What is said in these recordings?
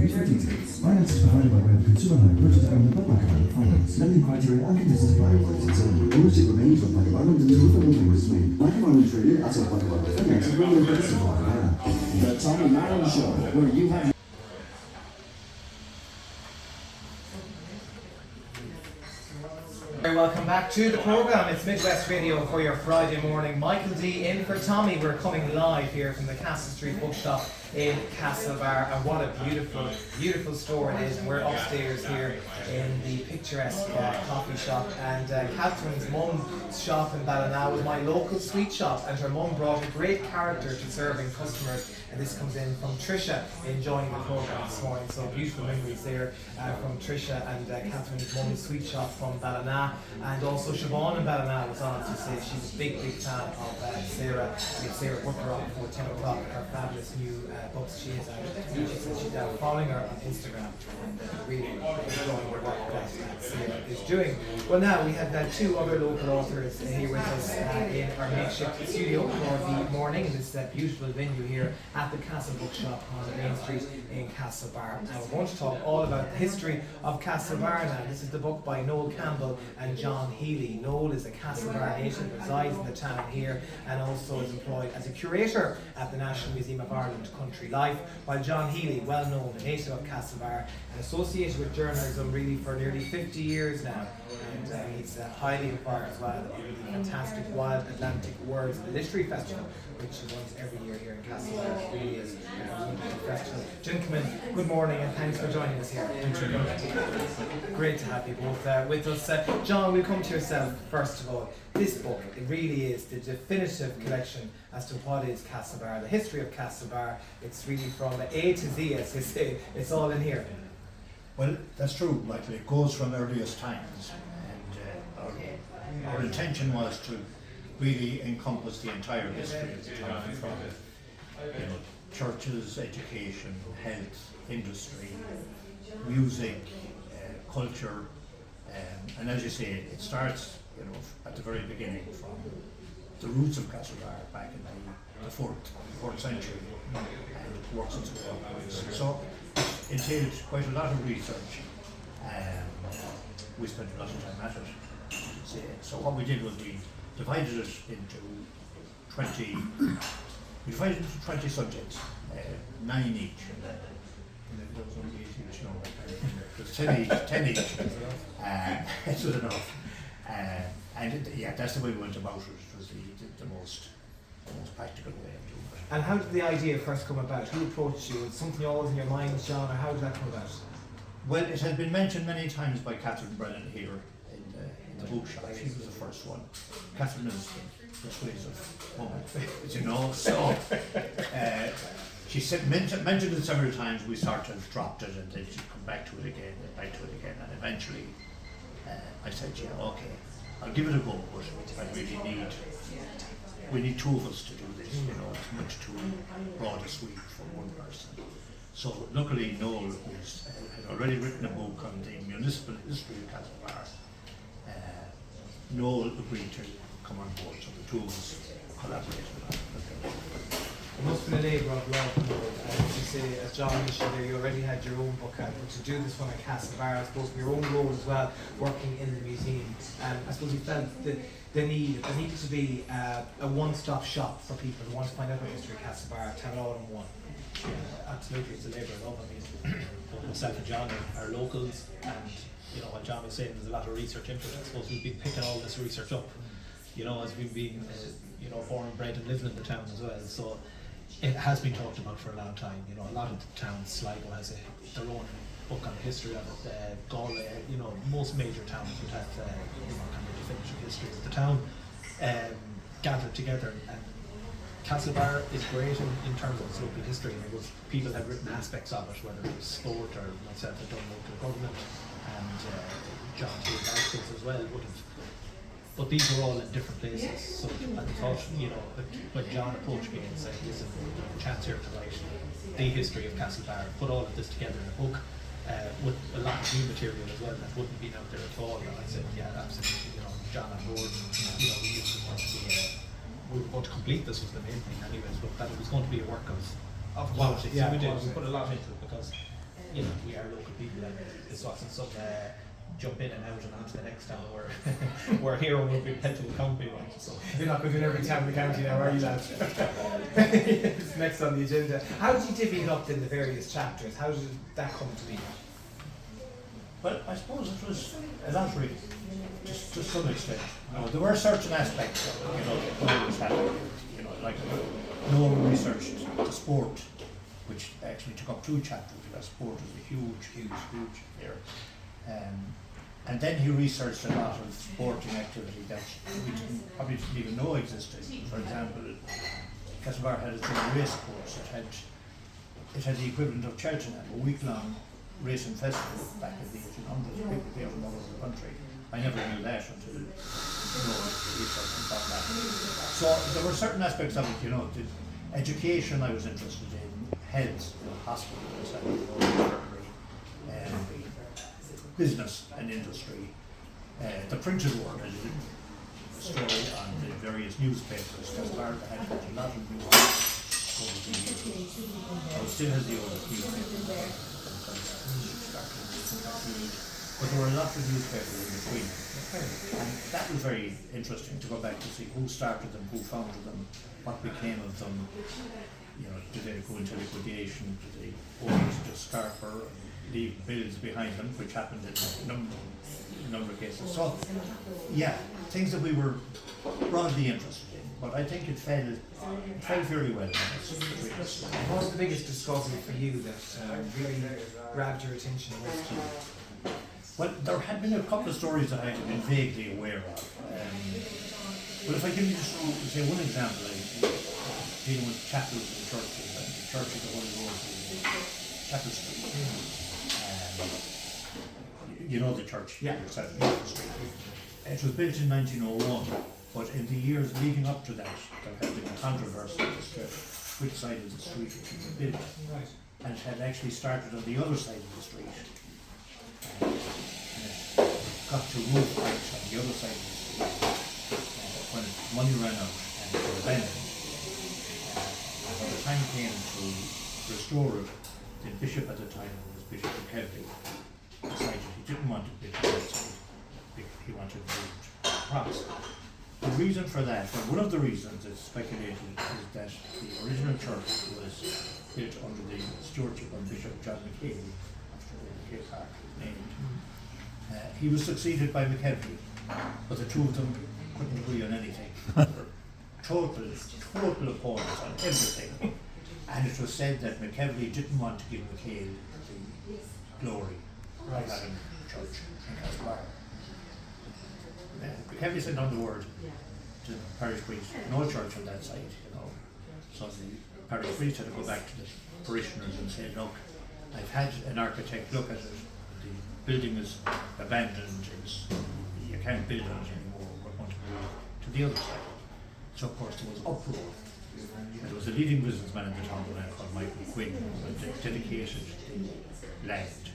user details. Finance is provided by way of consumer hire purchase and the Bank of Ireland Finance. Lending criteria and conditions apply while it's examined. Ownership remains with Bank of Ireland until the following was made. Bank of Ireland Trader as of Bank of Ireland Finance is regulated by the Central Bank of Ireland. The Tommy Maron Show, where you have... Welcome back to the programme. It's Midwest Radio for your Friday morning. Michael D in for Tommy. We're coming live here from the Castle Street Bookshop in Castlebar, and what a beautiful, beautiful store it is. We're upstairs here in the picturesque coffee shop, and Catherine's mum's shop in Ballina was my local sweet shop, and her mum brought a great character to serving customers, and this comes in from Tricia enjoying the programme this morning. So beautiful memories there from Tricia and Catherine's mum's sweet shop from Ballina. And also Siobhan in Ballina was on to say she's a big fan of Sarah. We have Sarah put her on before 10 o'clock, her fabulous new books she is out. She says she's following her on Instagram and really enjoying the work that Sarah is doing. Well, now we have two other local authors here with us in our makeshift studio for the morning in this beautiful venue here at the Castle Bookshop on Main Street in Castlebar. And we're going to talk all about the history of Castlebar now. This is the book by Noel Campbell and John Healy. Noel is a Castlebar native, resides in the town here, and also is employed as a curator at the National Museum of Ireland Country Life, while John Healy, well known, a native of Castlebar and associated with journalism really for nearly 50 years now, and he's highly involved as well in the fantastic Wild Atlantic Words Literary Festival, which runs every year here in Castlebar. It really is a wonderful festival. Gentlemen, good morning and thanks for joining us here. Great to have you both with us. John, we'll come to yourself first of all. This book, it really is the definitive collection as to what is Castlebar, the history of Castlebar. It's really from A to Z, as they say. It's all in here. Well, that's true, Michael. It goes from earliest times, and our intention was to really encompass the entire history of the town, from churches, education, health, industry, music, culture, and as you say, it starts at the very beginning from the roots of Castlebar back in the 4th century, and it works its way upwards. So it entailed quite a lot of research, and we spent a lot of time at it. So what we did was we divided it into 20 subjects, 9 each. There's 10 each. It was enough. That's the way we went about it. It was the most practical way of doing it. And how did the idea first come about? Who approached you? Was it something always in your mind, John, or how did that come about? Well, it has been mentioned many times by Catherine Brennan here in the bookshop. She was the first one. Catherine is a persuasive woman, so she mentioned it several times. We sort of dropped it, and then she'd come back to it again, and eventually I said, okay, I'll give it a go, but we need 2 of us to do this. It's much too broad a sweep for one person. So luckily Noel had already written a book on the municipal history of Castlebar. Noel agreed to come on board, so the 2 of us collaborated on it. It must have been a labour of love, as you say, as John mentioned there, you already had your own book out, but to do this one at Castlebar, I suppose, in your own role as well, working in the museum, I suppose you felt the need, there needed to be a one-stop shop for people who want to find out about history of Castlebar, to have it all in one. Absolutely, it's a labour of love. I mean, both myself and John are locals, and what John was saying, there's a lot of research into it. I suppose we've been picking all this research up, as we've been, born and bred and living in the town as well. So it has been talked about for a long time. A lot of the towns, Sligo has their own book on the history of it. Galway, most major towns would have, kind of definitive history of the town gathered together. And Castlebar is great in terms of its local history. People have written aspects of it, whether it's sport or myself had done local government, and John T. articles as well would have. But these are all in different places. So I thought, when John approached me and said, listen, a chance here to write the history of Castlebar, put all of this together in a book with a lot of new material as well that wouldn't be out there at all. And I said, yeah, absolutely, John on board. We just want to be, we were going to complete this was the main thing anyways, but that it was going to be a work of quality. Yeah, so we did. We put a lot into it because you know, we are local people, and this wasn't some jump in and out and onto the next town where we're here and we'll be pet to the county, right? So You're not going to do every town in the county now, are you, lads? It's next on the agenda. How did you divvy it up in the various chapters? How did that come to be? Well, I suppose it was a lot really, just to some extent. There were certain aspects of it, that Noel was happening. Like Noel researched the sport, which actually took up 2 chapters, because sport was a huge area. And then he researched a lot of sporting activity that we probably didn't even know existed. For example, Castlebar had its own race course. It had the equivalent of Cheltenham, a week-long racing festival back in the 1800s. People came from all over the country. I never knew that until research and found that. So there were certain aspects of it, the education I was interested in, health, hospitals, and business and industry. The printed word, I did a story on the various newspapers. Castlebar had a lot of newspapers over the years. It still has the oldest newspaper. But there were a lot of newspapers in between. And that was very interesting to go back to see who started them, who founded them, what became of them. Did they go into liquidation? Did they own to Scarper and leave bills behind them, which happened in a number of cases. So, yeah, things that we were broadly interested in, but I think it fell very well. What was the biggest discovery for you that really grabbed your attention and rescued you? Well, there had been a couple of stories that I had been vaguely aware of. But if I give you just say one example, dealing with chapels and churches, and the Church of the Holy Rosary in Chapel Street. The church, yourself, Chapel Street. It was built in 1901, but in the years leading up to that, there had been a controversy as to which side of the street it should be built. Right. And it had actually started on the other side of the street. And it got to roof height on the other side of the street when money ran out and it was abandoned. And when the time came to restore it, the bishop at the time was Bishop McKelvey, decided he didn't want it built on that side, he wanted it moved across. The reason for that, well, one of the reasons it's speculated, is that the original church was built under the stewardship of Bishop John Healy, after the Cape Park was named. He was succeeded by McKelvey, but the two of them couldn't agree on anything. They were total opponents on everything. And it was said that McKelvey didn't want to give McHale the glory of having a church in Castlebar. McKelvey said not the word to the parish priest, no church on that side, So the parish priest had to go back to the parishioners and say, look, I've had an architect look at it, the building is abandoned, you can't build on it anymore, we're going to move to the other side. So of course there was uproar. And there was a leading businessman in the town called Michael Quinn, who had dedicated the land.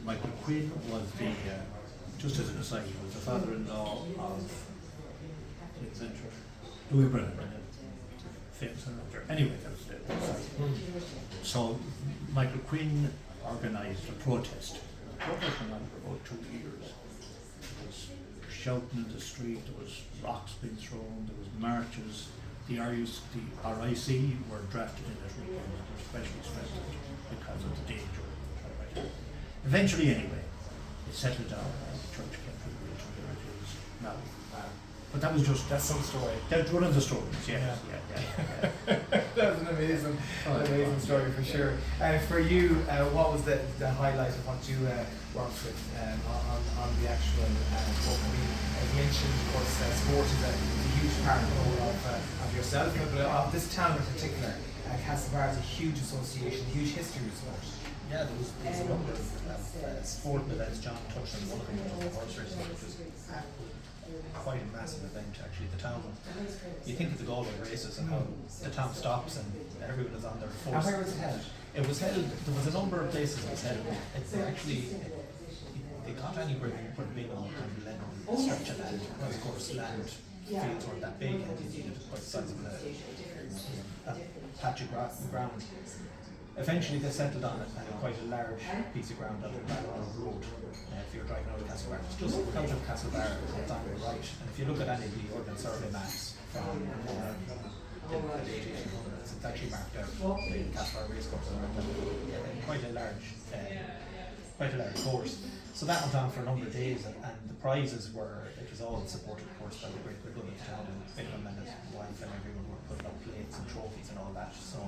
Michael Quinn was just as an aside, he was the father-in-law of Louis Brennan, famous senator. Anyway, that was the aside. So Michael Quinn organised a protest. The protest went on for about 2 years. There was shouting in the street, there was rocks being thrown, there was marches. The RIC were drafted in as weekend, especially strengthened because of the danger. Eventually, anyway, it settled down and the church kept it where it is now. But that was just... That's some story. That's one of the stories, yeah. That was an amazing story for sure. For you, what was the highlight of what you worked with on the actual book? I mean, as mentioned, of course, sport is a huge part of the whole of yourself, but of this town in particular, Castlebar has a huge association, huge history with sport. yeah, there was a number of sporting events. John touched on one of them, the horse racing, which was quite a massive event actually. The town, you think of the Galway races and how the town stops and everyone is on their And force. where was it held? It was held, there was a number of places it was held. They got anywhere you put a big on kind of land, stretch of land. Because of course land fields weren't that big and you needed quite the size of a patch of ground. Eventually they settled on it, quite a large piece of ground out of Ballarroad Road. If you're driving out of Castlebar, it's just out of Castlebar, it's on your right. And if you look at any of the urban survey maps from the late 1800s, it's actually marked out the Castlebar racecourse around that. Quite a large course. So that went on for a number of days, and the prizes were, it was all supported, of course, by the great good of the town, and Bingham and his wife and everyone were putting up plates and trophies and all that. So,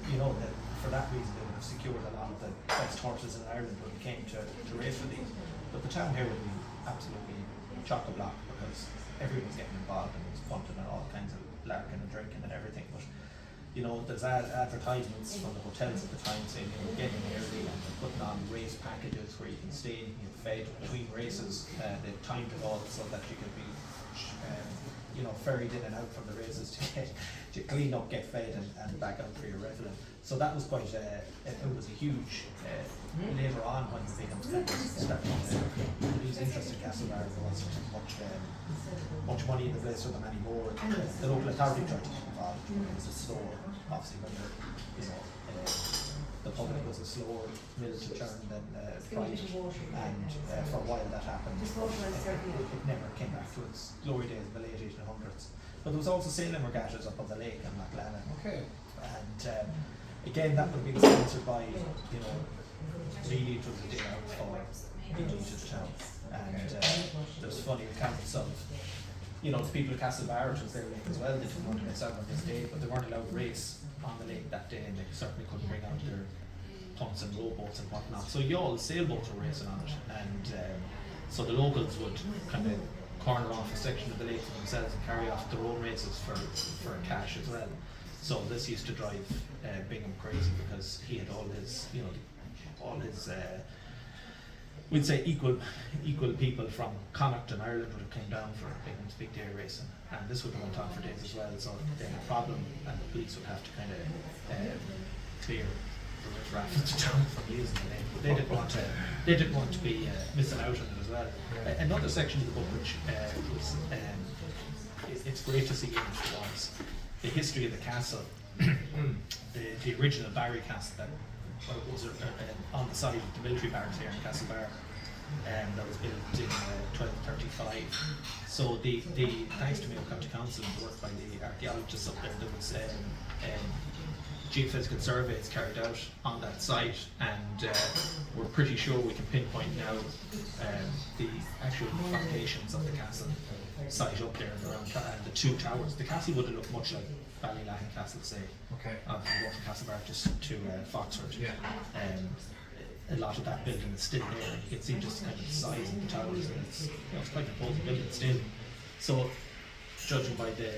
you know, that for that reason they would have secured a lot of the best horses in Ireland when it came to race for these. But the town here would be absolutely chock-a-block because everyone was getting involved and was punting and all kinds of larking and drinking and everything. But you know, there's advertisements from the hotels at the time saying, you know, getting early and they're putting on race packages where you can stay, you know, fed between races. They've timed it all so that you can be, you know, ferried in and out from the races to clean up, get fed, and back out for your reveling. So that was quite it was a huge later on when the Binghams started lose interest in Castlebar. There wasn't much money in the place for them anymore. The local authority tried to get involved. It was a slower, obviously, when you know, the public was a slower mill to turn than private, and for a while that happened. It never came back to its glory days in the late 1800s. But there was also sailing regattas up on the lake in Maclaren. Okay. And again, that would have been sponsored by, you know, really it was a day out for people to the town. And there's funny accounts of, you know, the people of Castlebar, which was their lake as well, they didn't want to miss out on this day, but they weren't allowed to race on the lake that day, and they certainly couldn't bring out their punts and rowboats and whatnot. So y'all sailboats were racing on it, and so the locals would kind of corner off a section of the lake for themselves and carry off their own races for cash as well. So this used to drive Bingham crazy because he had all his, you know, we'd say equal people from Connacht and Ireland would have come down for Bingham's big day racing, and this would have went on for days as well. So they had a problem, and the police would have to kind of clear the riffraff of the town from using the lake. But they didn't want to be missing out on it as well. Another section of the book which was it's great to see in it was the history of the castle, the original Barry Castle that was on the side of the military barracks here in Castlebar, that was built in 1235. So the thanks to Mayo County Council and the work by the archaeologists up there was geophysical surveys carried out on that site, and we're pretty sure we can pinpoint now the actual foundations of the castle site up there around the two towers. The castle would have looked much like Ballylahan Castle, say, Okay. from going from Castlebar to Foxford. Yeah. A lot of that building is still there, and you can see just kind of the size of the towers, and it's, you know, it's quite an imposing building still. So, judging by the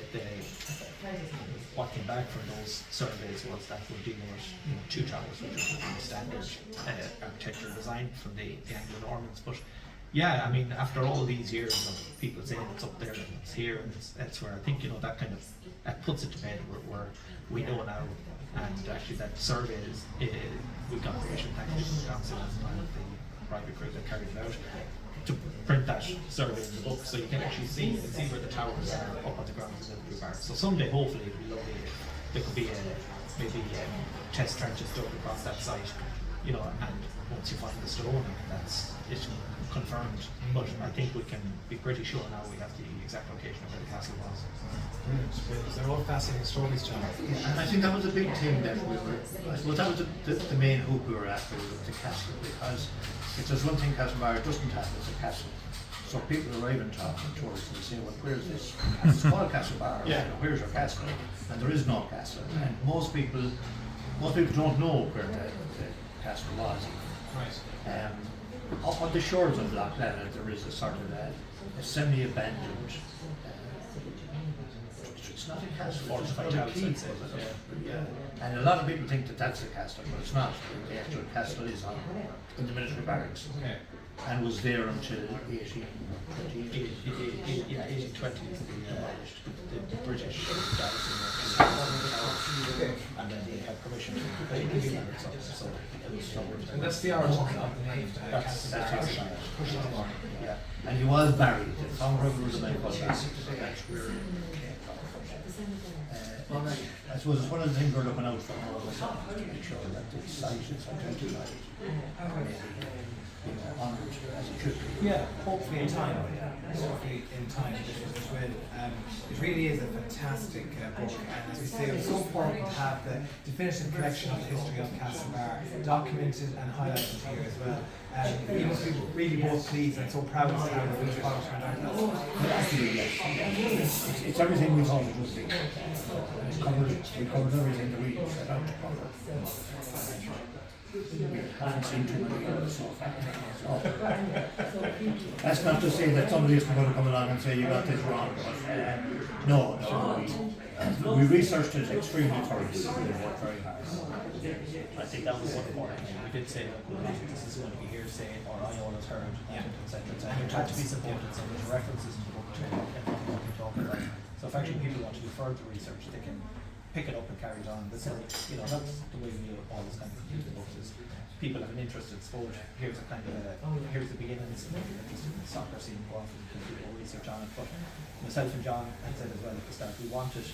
what came back from those surveys was that we're dealing with, you know, two towers, which are the standard architectural design from the Anglo-Normans. But yeah, I mean, after all these years of people saying it's up there and it's here and it's where, I think, you know, that kind of that puts it to bed where we know now, and actually that survey is we got permission, thanks to the council and the private group that carried it out, to print that survey in the book, so you can actually see where the towers are up on the ground of the military barracks. So someday, hopefully, it'll be lovely. There could be maybe test trenches dug across that site, you know, and once you find the stone, that's it's confirmed. But I think we can be pretty sure now we have the exact location of where the castle was. Brilliant. They're all fascinating stories, John. And I think that was a big thing that we were, I suppose that was the main hope we were after with the castle, because if there's one thing Castlebar doesn't have, it's a castle. So people arrive and talk to tourists and say, well, where's this? It's called Castlebar. Yeah. You know, where's your castle? And there is no castle. And most people don't know where the castle was. Right. Up on the shores of Loch Lannagh, there is a sort of a semi-abandoned. It's not a castle. Fortified It's a house, keep, I'd say. yeah. And a lot of people think that that's a castle, but it's not. The actual castle is in the military barracks, Okay. and was there until 1820. Yeah, 1820 is demolished. The British garrison Okay. and then they had permission to put it in the barracks. So And that's the origin of the name. That's Castlebar. Yeah, and he was buried. The found river was a man called Bassett, so that's where it came from. I suppose it's one of the things we're looking out for all the time, to make sure that the site is identified, honoured as it should be. Yeah, hopefully in time. Hopefully in time. It really is a fantastic book, and as we say, it's so important to have the definitive collection of the history of Castlebar documented and highlighted here as well. You must be really both pleased and so proud to have the finished product turned out. Absolutely, yes. It's everything we thought it would be. We covered everything that we set out to cover. We haven't seen too many others so far. So, that's not to say that somebody is going to come along and say you got this wrong, but no, we researched it extremely thoroughly. We worked very hard. I think that was one important thing. We did say that this is going to be hearsay or I always heard, etc. And it had to be supported, so there's references to the book to what we're talking about. So if actually people want to do further research, they can pick it up and carry it on. That's that's the way we always kind of do the books. Is people have an interest in sport. Here's a kind of here's the beginnings. Maybe you're interested in the soccer scene, go off and do more research on it. But myself and John had said as well at the start, we wanted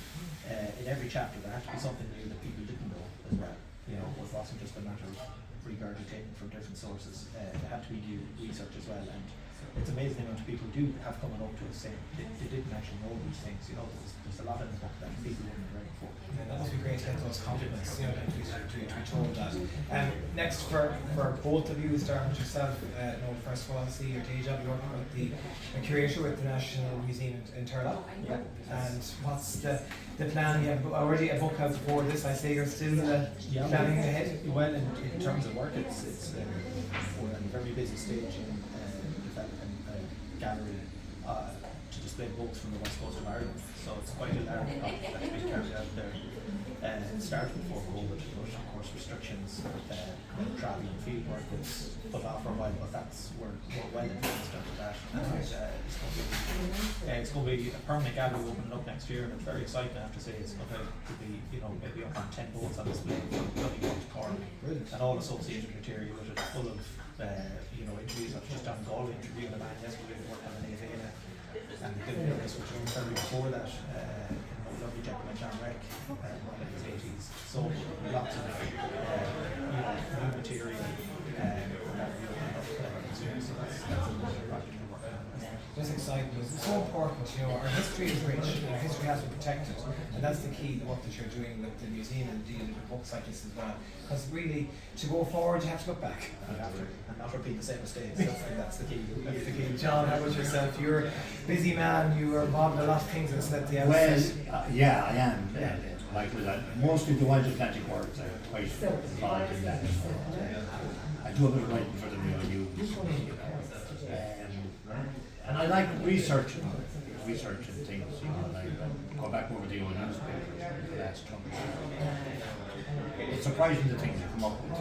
in every chapter there had to be something new that people didn't know as well. It wasn't just a matter of regurgitating from different sources. It had to be new research as well, and it's amazing the amount of people do have coming up to us saying they didn't actually know these things. There's a lot in the book that people wouldn't have read before. Yeah, that must be great to get those compliments. To be told that. Next for both of you, starting with yourself, Noel, first of all, see your day job. You're working with the curator with the National Museum in Turlough. Yeah. And what's the plan? You have already a book out before this. I say you're still planning ahead. Well, in terms of work, it's we're in a very busy stage in developing a gallery to display books from the west coast of Ireland. So it's quite a large project that's being carried out there. It started before COVID, but of course restrictions, travel and field work was put off for a while, but we're well advanced after that. And it's going to be a permanent gallery opening up next year, and it's very exciting. I have to say, it's going to be maybe up on 10 boats on display from Donegal to Cork, and all associated material with it, full of interviews. I was just on Galway interviewing a man yesterday who worked on an Avena, and the this which was very before that. Lovely gentleman, John Reck, in his 80s. So lots of new material so that's another project we're working on. That's exciting. It's so important. Our history is rich, and our history has to be protected, and that's the key. The work that you're doing with the museum and dealing with books like this as well. Because really, to go forward, you have to look back. And not repeat the same mistakes. That's the key. That's the key. John, how about yourself? You're a busy man. You are involved in a lot of things that's at the outset. Well, yeah, I am. Like with that, mostly the Wild Atlantic works. I'm quite involved in that. I do a bit of writing for the News. And I like researching things, and I go back over the old newspapers for the last 20 years. It's surprising the things you come up with.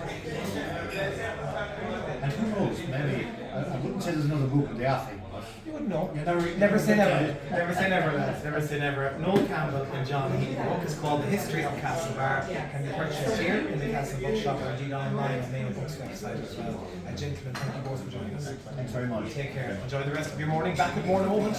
And who knows, maybe, I wouldn't say there's another book of the Athlete, but You wouldn't know. Never say never. Never say never, lads. Never say never. Noel Campbell and John Healy. The book is called The History of Castlebar. Can be purchased here in the Castle Bookshop or indeed online on the Mayo Bookshop website as well. Gentlemen, thank you both for joining us. thanks very much. Take care. Enjoy the rest of your morning. Back with more in a moment.